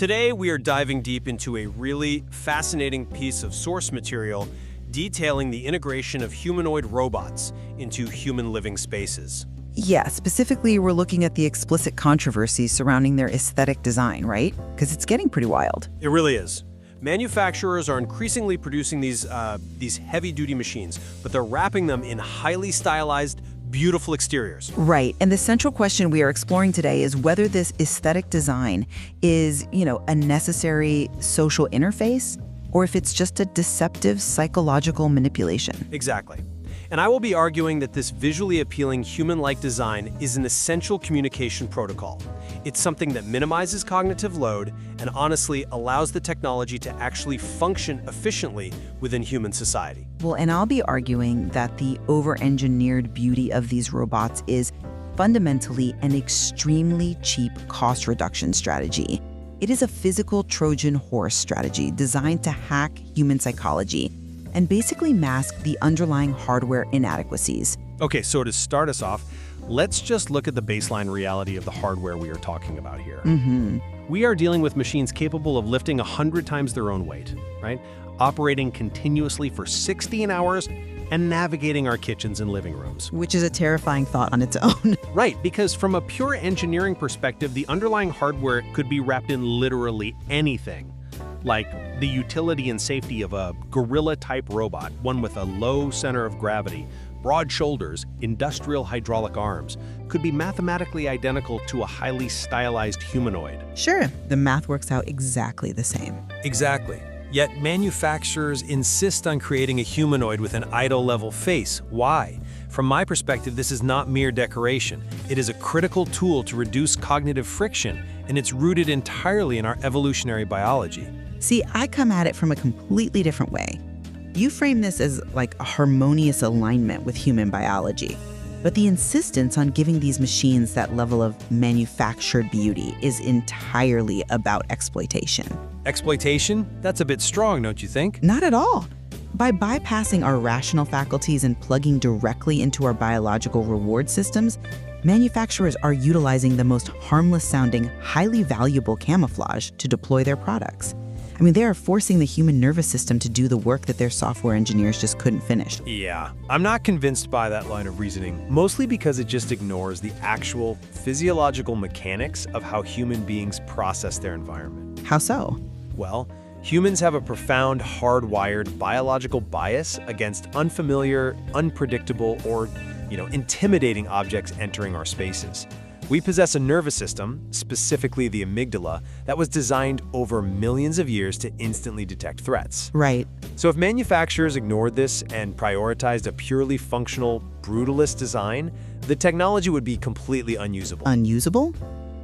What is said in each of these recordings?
Today, we are diving deep into a really fascinating piece of source material detailing the integration of humanoid robots into human living spaces. Yeah, specifically, we're looking at the explicit controversies surrounding their aesthetic design, right? Because it's getting pretty wild. It really is. Manufacturers are increasingly producing these heavy-duty machines, but they're wrapping them in highly stylized, beautiful exteriors. Right, and the central question we are exploring today is whether this aesthetic design is, a necessary social interface, or if it's just a deceptive psychological manipulation. Exactly. And I will be arguing that this visually appealing human-like design is an essential communication protocol. It's something that minimizes cognitive load and honestly allows the technology to actually function efficiently within human society. Well, and I'll be arguing that the over-engineered beauty of these robots is fundamentally an extremely cheap cost reduction strategy. It is a physical Trojan Horse strategy designed to hack human psychology and basically mask the underlying hardware inadequacies. Okay, so to start us off, let's just look at the baseline reality of the hardware we are talking about here. We are dealing with machines capable of lifting 100 times their own weight, right? Operating continuously for 16 hours and navigating our kitchens and living rooms. Which is a terrifying thought on its own. Right, because from a pure engineering perspective, the underlying hardware could be wrapped in literally anything. Like the utility and safety of a gorilla-type robot, one with a low center of gravity, broad shoulders, industrial hydraulic arms, could be mathematically identical to a highly stylized humanoid. Sure, the math works out exactly the same. Exactly. Yet manufacturers insist on creating a humanoid with an idol-level face. Why? From my perspective, this is not mere decoration. It is a critical tool to reduce cognitive friction, and it's rooted entirely in our evolutionary biology. See, I come at it from a completely different way. You frame this as like a harmonious alignment with human biology. But the insistence on giving these machines that level of manufactured beauty is entirely about exploitation. Exploitation? That's a bit strong, don't you think? Not at all. By bypassing our rational faculties and plugging directly into our biological reward systems, manufacturers are utilizing the most harmless-sounding, highly valuable camouflage to deploy their products. I mean, they are forcing the human nervous system to do the work that their software engineers just couldn't finish. Yeah, I'm not convinced by that line of reasoning, mostly because it just ignores the actual physiological mechanics of how human beings process their environment. How so? Well, humans have a profound, hardwired biological bias against unfamiliar, unpredictable, or, intimidating objects entering our spaces. We possess a nervous system, specifically the amygdala, that was designed over millions of years to instantly detect threats. Right. So if manufacturers ignored this and prioritized a purely functional, brutalist design, the technology would be completely unusable. Unusable?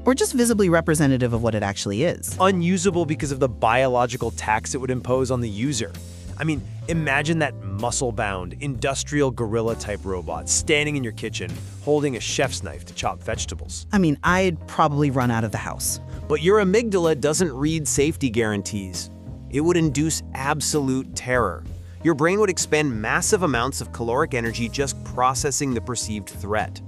Or just visibly representative of what it actually is? Unusable because of the biological tax it would impose on the user. I mean, imagine that muscle-bound, industrial gorilla-type robot standing in your kitchen, holding a chef's knife to chop vegetables. I mean, I'd probably run out of the house. But your amygdala doesn't read safety guarantees. It would induce absolute terror. Your brain would expend massive amounts of caloric energy just processing the perceived threat.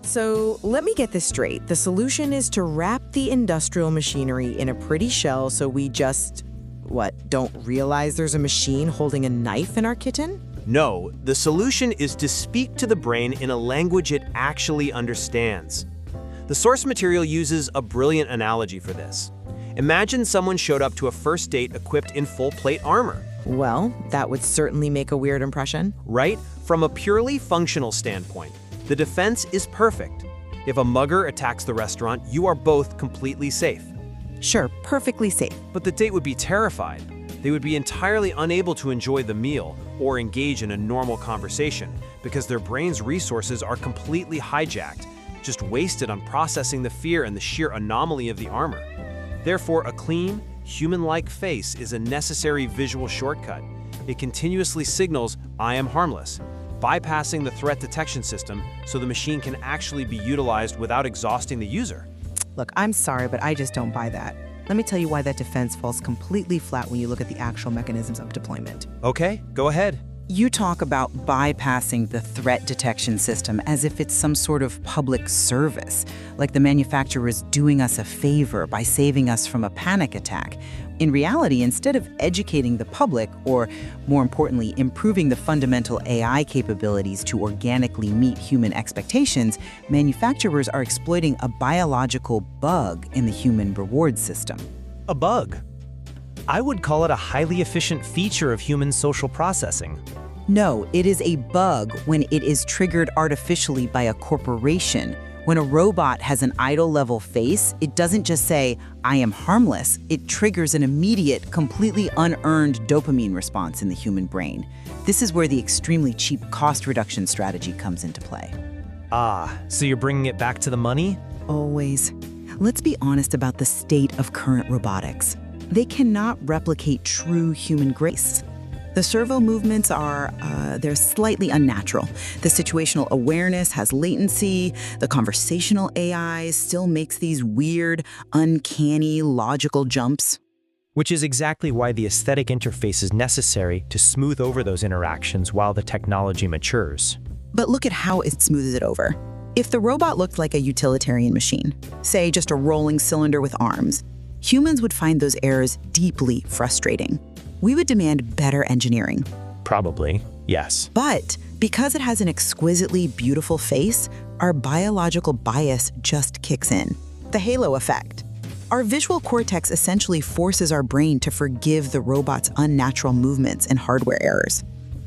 So let me get this straight. The solution is to wrap the industrial machinery in a pretty shell so we just, don't realize there's a machine holding a knife in our kitchen? No, the solution is to speak to the brain in a language it actually understands. The source material uses a brilliant analogy for this. Imagine someone showed up to a first date equipped in full plate armor. Well, that would certainly make a weird impression. Right? From a purely functional standpoint, the defense is perfect. If a mugger attacks the restaurant, you are both completely safe. Sure, perfectly safe. But the date would be terrified. They would be entirely unable to enjoy the meal or engage in a normal conversation because their brain's resources are completely hijacked, just wasted on processing the fear and the sheer anomaly of the armor. Therefore, a clean, human-like face is a necessary visual shortcut. It continuously signals, "I am harmless," bypassing the threat detection system so the machine can actually be utilized without exhausting the user. Look, I'm sorry, but I just don't buy that. Let me tell you why that defense falls completely flat when you look at the actual mechanisms of deployment. Okay, go ahead. You talk about bypassing the threat detection system as if it's some sort of public service, like the manufacturer is doing us a favor by saving us from a panic attack. In reality, instead of educating the public, or more importantly, improving the fundamental AI capabilities to organically meet human expectations, manufacturers are exploiting a biological bug in the human reward system. A bug? I would call it a highly efficient feature of human social processing. No, it is a bug when it is triggered artificially by a corporation. When a robot has an idle-level face, it doesn't just say, "I am harmless." It triggers an immediate, completely unearned dopamine response in the human brain. This is where the extremely cheap cost reduction strategy comes into play. Ah, so you're bringing it back to the money? Always. Let's be honest about the state of current robotics. They cannot replicate true human grace. The servo movements they're slightly unnatural. The situational awareness has latency. The conversational AI still makes these weird, uncanny, logical jumps. Which is exactly why the aesthetic interface is necessary to smooth over those interactions while the technology matures. But look at how it smooths it over. If the robot looked like a utilitarian machine, say just a rolling cylinder with arms, humans would find those errors deeply frustrating. We would demand better engineering. Probably, yes. But because it has an exquisitely beautiful face, our biological bias just kicks in. The halo effect. Our visual cortex essentially forces our brain to forgive the robot's unnatural movements and hardware errors.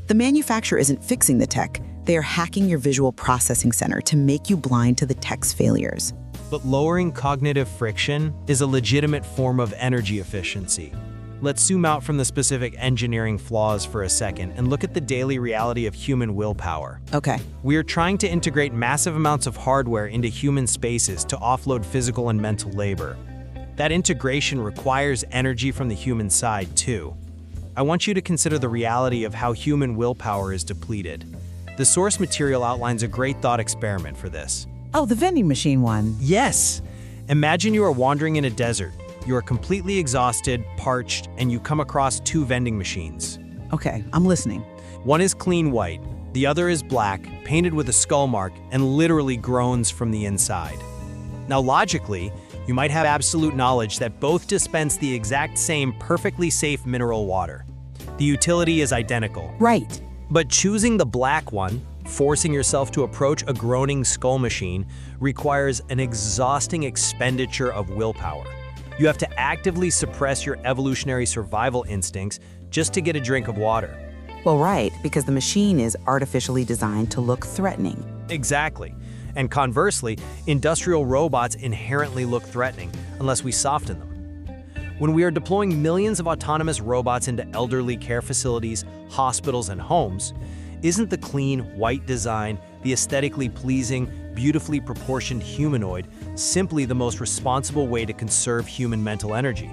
The manufacturer isn't fixing the tech. They are hacking your visual processing center to make you blind to the tech's failures. But lowering cognitive friction is a legitimate form of energy efficiency. Let's zoom out from the specific engineering flaws for a second and look at the daily reality of human willpower. Okay. We are trying to integrate massive amounts of hardware into human spaces to offload physical and mental labor. That integration requires energy from the human side, too. I want you to consider the reality of how human willpower is depleted. The source material outlines a great thought experiment for this. Oh, the vending machine one. Yes! Imagine you are wandering in a desert. You are completely exhausted, parched, and you come across two vending machines. Okay, I'm listening. One is clean white, the other is black, painted with a skull mark, and literally groans from the inside. Now logically, you might have absolute knowledge that both dispense the exact same perfectly safe mineral water. The utility is identical. Right. But choosing the black one, forcing yourself to approach a groaning skull machine, requires an exhausting expenditure of willpower. You have to actively suppress your evolutionary survival instincts just to get a drink of water. Well, right, because the machine is artificially designed to look threatening. Exactly. And conversely, industrial robots inherently look threatening unless we soften them. When we are deploying millions of autonomous robots into elderly care facilities, hospitals, and homes, isn't the clean, white design, the aesthetically pleasing, beautifully proportioned humanoid simply the most responsible way to conserve human mental energy?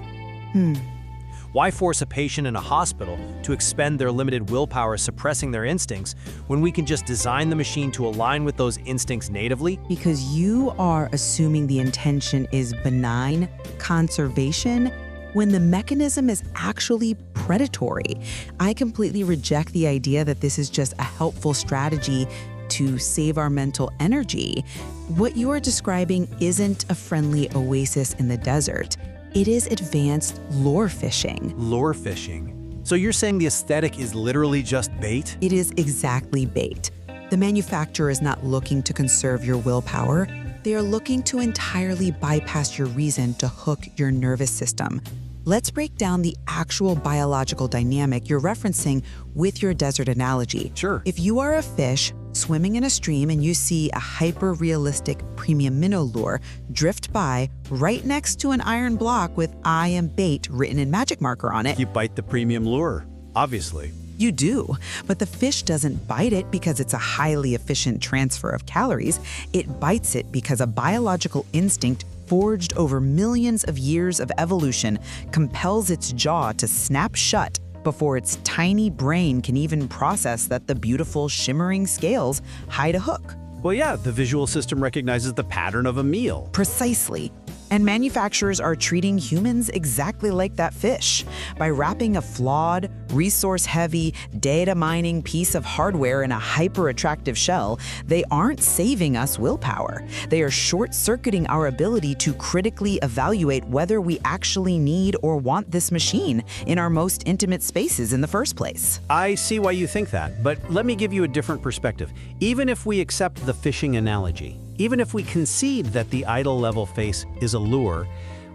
Why force a patient in a hospital to expend their limited willpower suppressing their instincts when we can just design the machine to align with those instincts natively? Because you are assuming the intention is benign conservation when the mechanism is actually predatory. I completely reject the idea that this is just a helpful strategy to save our mental energy. What you are describing isn't a friendly oasis in the desert. It is advanced lure fishing. Lure fishing? So you're saying the aesthetic is literally just bait? It is exactly bait. The manufacturer is not looking to conserve your willpower. They are looking to entirely bypass your reason to hook your nervous system. Let's break down the actual biological dynamic you're referencing with your desert analogy. Sure. If you are a fish swimming in a stream and you see a hyper-realistic premium minnow lure drift by right next to an iron block with "I am bait" written in magic marker on it, You bite the premium lure, obviously. you do, but the fish doesn't bite it because it's a highly efficient transfer of calories. It bites it because a biological instinct forged over millions of years of evolution compels its jaw to snap shut before its tiny brain can even process that the beautiful shimmering scales hide a hook. Well, yeah, the visual system recognizes the pattern of a meal. Precisely. And manufacturers are treating humans exactly like that fish by wrapping a flawed, resource-heavy, data-mining piece of hardware in a hyper-attractive shell, they aren't saving us willpower. They are short-circuiting our ability to critically evaluate whether we actually need or want this machine in our most intimate spaces in the first place. I see why you think that, but let me give you a different perspective. Even if we accept the fishing analogy, even if we concede that the idle level face is a lure,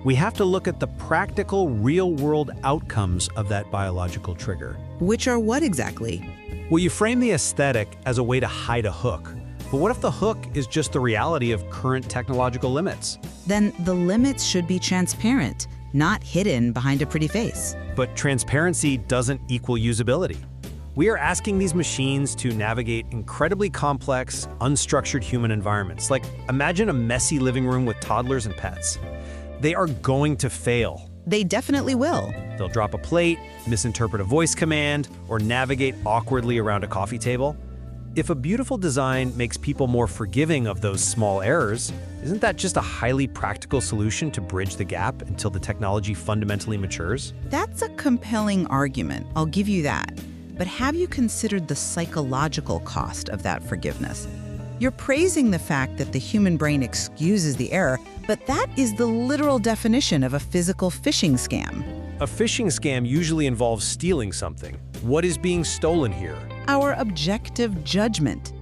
we have to look at the practical, real-world outcomes of that biological trigger. Which are what exactly? Well, you frame the aesthetic as a way to hide a hook. But what if the hook is just the reality of current technological limits? Then the limits should be transparent, not hidden behind a pretty face. But transparency doesn't equal usability. We are asking these machines to navigate incredibly complex, unstructured human environments. Like, imagine a messy living room with toddlers and pets. They are going to fail. They definitely will. They'll drop a plate, misinterpret a voice command, or navigate awkwardly around a coffee table. If a beautiful design makes people more forgiving of those small errors, isn't that just a highly practical solution to bridge the gap until the technology fundamentally matures? That's a compelling argument, I'll give you that. But have you considered the psychological cost of that forgiveness? You're praising the fact that the human brain excuses the error, but that is the literal definition of a physical phishing scam. A phishing scam usually involves stealing something. What is being stolen here? Our objective judgment.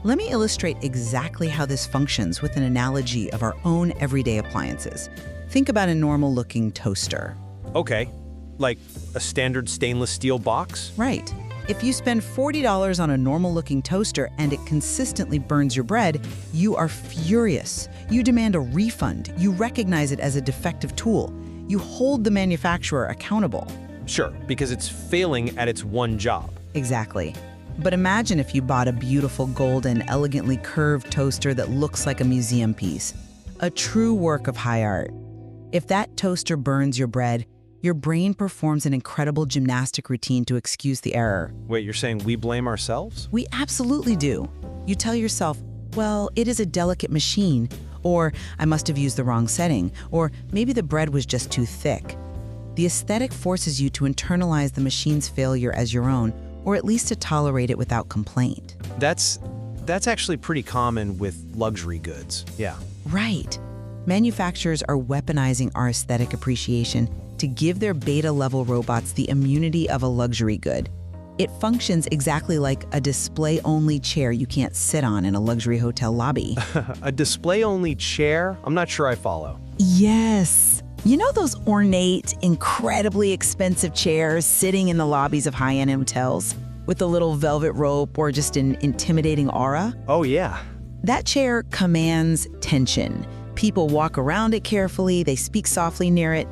Let me illustrate exactly how this functions with an analogy of our own everyday appliances. Think about a normal-looking toaster. Okay, like a standard stainless steel box? Right. If you spend $40 on a normal-looking toaster and it consistently burns your bread, you are furious. You demand a refund. You recognize it as a defective tool. You hold the manufacturer accountable. Sure, because it's failing at its one job. Exactly. But imagine if you bought a beautiful golden, elegantly curved toaster that looks like a museum piece. A true work of high art. If that toaster burns your bread, your brain performs an incredible gymnastic routine to excuse the error. Wait, you're saying we blame ourselves? We absolutely do. You tell yourself, well, it is a delicate machine, or I must have used the wrong setting, or maybe the bread was just too thick. The aesthetic forces you to internalize the machine's failure as your own, or at least to tolerate it without complaint. That's actually pretty common with luxury goods. Yeah. Right. Manufacturers are weaponizing our aesthetic appreciation to give their beta-level robots the immunity of a luxury good. It functions exactly like a display-only chair you can't sit on in a luxury hotel lobby. A display-only chair? I'm not sure I follow. Yes. You know those ornate, incredibly expensive chairs sitting in the lobbies of high-end hotels with a little velvet rope or just an intimidating aura? Oh, yeah. That chair commands tension. People walk around it carefully, they speak softly near it.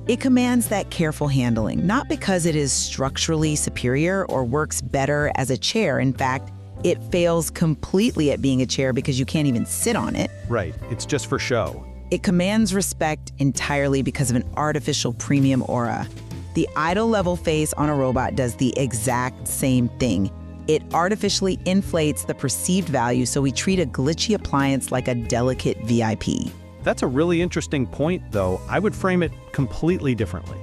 It commands that careful handling, not because it is structurally superior or works better as a chair. In fact, it fails completely at being a chair because you can't even sit on it. Right, it's just for show. It commands respect entirely because of an artificial premium aura. The idle level face on a robot does the exact same thing. It artificially inflates the perceived value, so we treat a glitchy appliance like a delicate VIP. That's a really interesting point, though. I would frame it completely differently.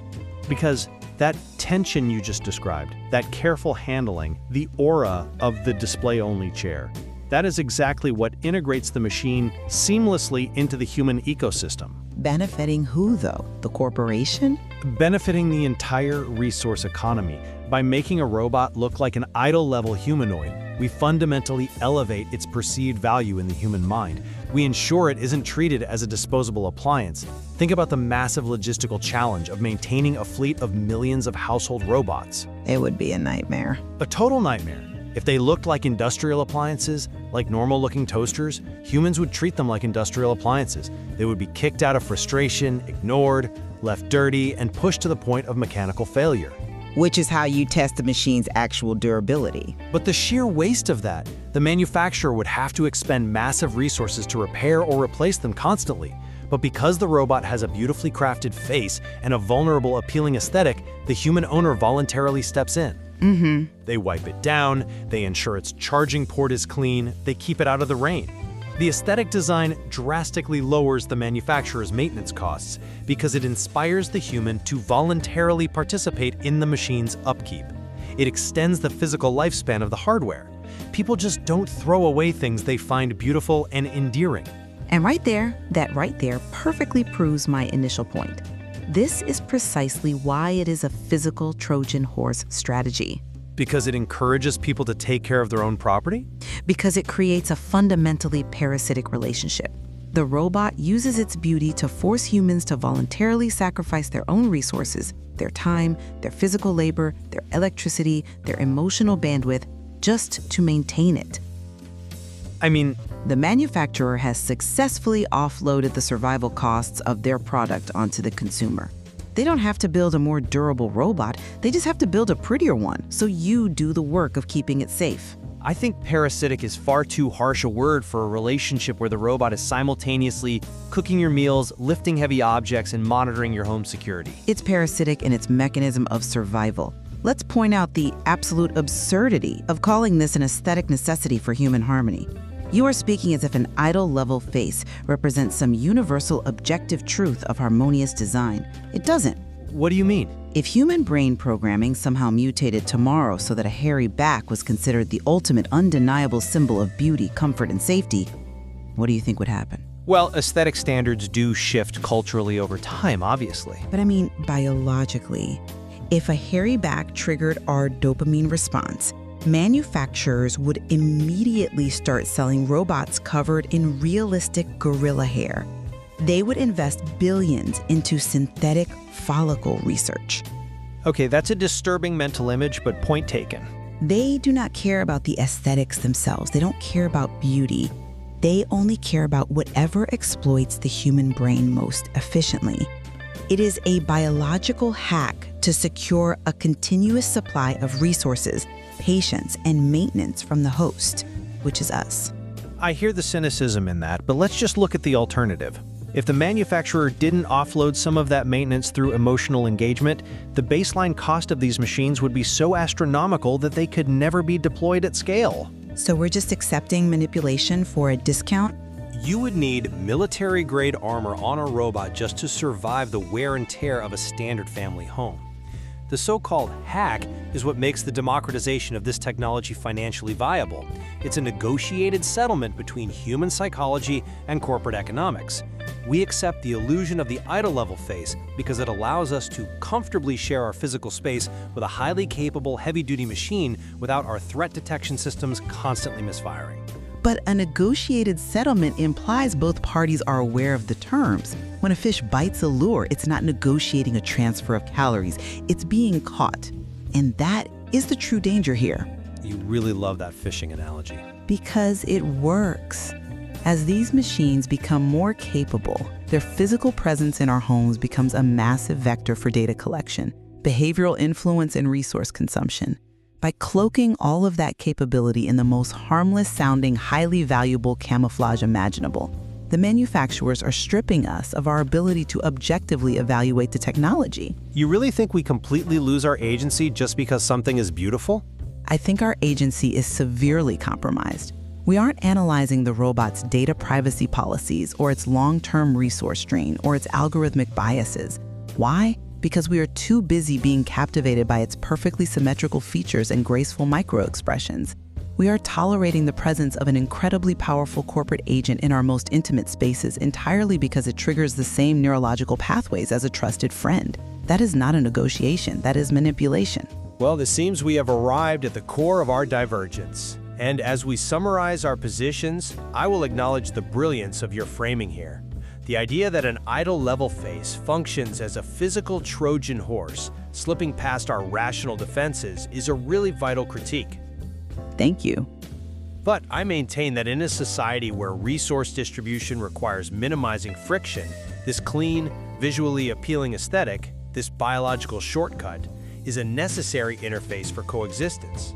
Because that tension you just described, that careful handling, the aura of the display-only chair, that is exactly what integrates the machine seamlessly into the human ecosystem. Benefiting who, though? The corporation? Benefiting the entire resource economy. By making a robot look like an idle-level humanoid, we fundamentally elevate its perceived value in the human mind. We ensure it isn't treated as a disposable appliance. Think about the massive logistical challenge of maintaining a fleet of millions of household robots. It would be a nightmare. A total nightmare. If they looked like industrial appliances, like normal-looking toasters, humans would treat them like industrial appliances. They would be kicked out of frustration, ignored, left dirty, and pushed to the point of mechanical failure. Which is how you test the machine's actual durability. But the sheer waste of that, the manufacturer would have to expend massive resources to repair or replace them constantly. But because the robot has a beautifully crafted face and a vulnerable, appealing aesthetic, the human owner voluntarily steps in. They wipe it down, they ensure its charging port is clean, they keep it out of the rain. The aesthetic design drastically lowers the manufacturer's maintenance costs because it inspires the human to voluntarily participate in the machine's upkeep. It extends the physical lifespan of the hardware. People just don't throw away things they find beautiful and endearing. And that right there perfectly proves my initial point. This is precisely why it is a physical Trojan horse strategy. Because it encourages people to take care of their own property? Because it creates a fundamentally parasitic relationship. The robot uses its beauty to force humans to voluntarily sacrifice their own resources, their time, their physical labor, their electricity, their emotional bandwidth, just to maintain it. I mean, the manufacturer has successfully offloaded the survival costs of their product onto the consumer. They don't have to build a more durable robot, they just have to build a prettier one, so you do the work of keeping it safe. I think parasitic is far too harsh a word for a relationship where the robot is simultaneously cooking your meals, lifting heavy objects, and monitoring your home security. It's parasitic in its mechanism of survival. Let's point out the absolute absurdity of calling this an aesthetic necessity for human harmony. You are speaking as if an idol-level face represents some universal objective truth of harmonious design. It doesn't. What do you mean? If human brain programming somehow mutated tomorrow so that a hairy back was considered the ultimate undeniable symbol of beauty, comfort, and safety, what do you think would happen? Well, aesthetic standards do shift culturally over time, obviously. But I mean, biologically, if a hairy back triggered our dopamine response, manufacturers would immediately start selling robots covered in realistic gorilla hair. They would invest billions into synthetic follicle research. Okay, that's a disturbing mental image, but point taken. They do not care about the aesthetics themselves. They don't care about beauty. They only care about whatever exploits the human brain most efficiently. It is a biological hack to secure a continuous supply of resources, patience, and maintenance from the host, which is us. I hear the cynicism in that, but let's just look at the alternative. If the manufacturer didn't offload some of that maintenance through emotional engagement, the baseline cost of these machines would be so astronomical that they could never be deployed at scale. So we're just accepting manipulation for a discount? You would need military-grade armor on a robot just to survive the wear and tear of a standard family home. The so-called hack is what makes the democratization of this technology financially viable. It's a negotiated settlement between human psychology and corporate economics. We accept the illusion of the idol-level face because it allows us to comfortably share our physical space with a highly capable, heavy-duty machine without our threat detection systems constantly misfiring. But a negotiated settlement implies both parties are aware of the terms. When a fish bites a lure, it's not negotiating a transfer of calories, it's being caught. And that is the true danger here. You really love that fishing analogy. Because it works. As these machines become more capable, their physical presence in our homes becomes a massive vector for data collection, behavioral influence, and resource consumption. By cloaking all of that capability in the most harmless-sounding, highly valuable camouflage imaginable, the manufacturers are stripping us of our ability to objectively evaluate the technology. You really think we completely lose our agency just because something is beautiful? I think our agency is severely compromised. We aren't analyzing the robot's data privacy policies or its long-term resource drain or its algorithmic biases. Why? Because we are too busy being captivated by its perfectly symmetrical features and graceful micro-expressions. We are tolerating the presence of an incredibly powerful corporate agent in our most intimate spaces entirely because it triggers the same neurological pathways as a trusted friend. That is not a negotiation, that is manipulation. Well, it seems we have arrived at the core of our divergence. And as we summarize our positions, I will acknowledge the brilliance of your framing here. The idea that an idol-level face functions as a physical Trojan horse, slipping past our rational defenses, is a really vital critique. Thank you. But I maintain that in a society where resource distribution requires minimizing friction, this clean, visually appealing aesthetic, this biological shortcut, is a necessary interface for coexistence.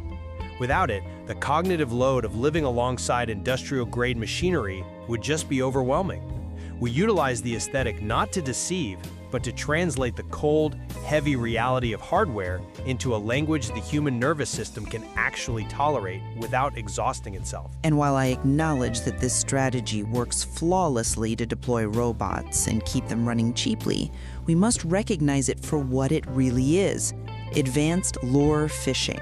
Without it, the cognitive load of living alongside industrial-grade machinery would just be overwhelming. We utilize the aesthetic not to deceive, but to translate the cold, heavy reality of hardware into a language the human nervous system can actually tolerate without exhausting itself. And while I acknowledge that this strategy works flawlessly to deploy robots and keep them running cheaply, we must recognize it for what it really is: advanced lure fishing.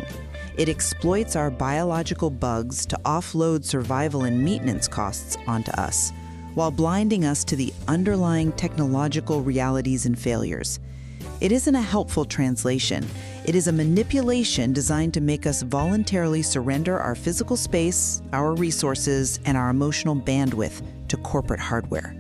It exploits our biological bugs to offload survival and maintenance costs onto us, while blinding us to the underlying technological realities and failures. It isn't a helpful translation. It is a manipulation designed to make us voluntarily surrender our physical space, our resources, and our emotional bandwidth to corporate hardware.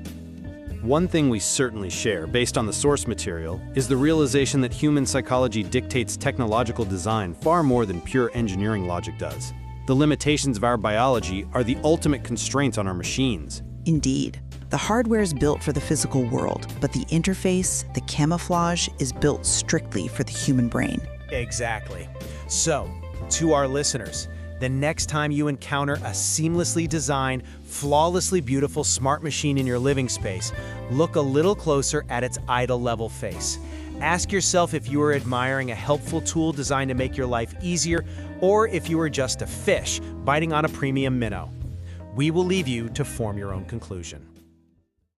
One thing we certainly share, based on the source material, is the realization that human psychology dictates technological design far more than pure engineering logic does. The limitations of our biology are the ultimate constraints on our machines. Indeed. The hardware is built for the physical world, but the interface, the camouflage, is built strictly for the human brain. Exactly. So, to our listeners, the next time you encounter a seamlessly designed, flawlessly beautiful smart machine in your living space, look a little closer at its idle-level face. Ask yourself if you are admiring a helpful tool designed to make your life easier, or if you are just a fish biting on a premium minnow. We will leave you to form your own conclusion.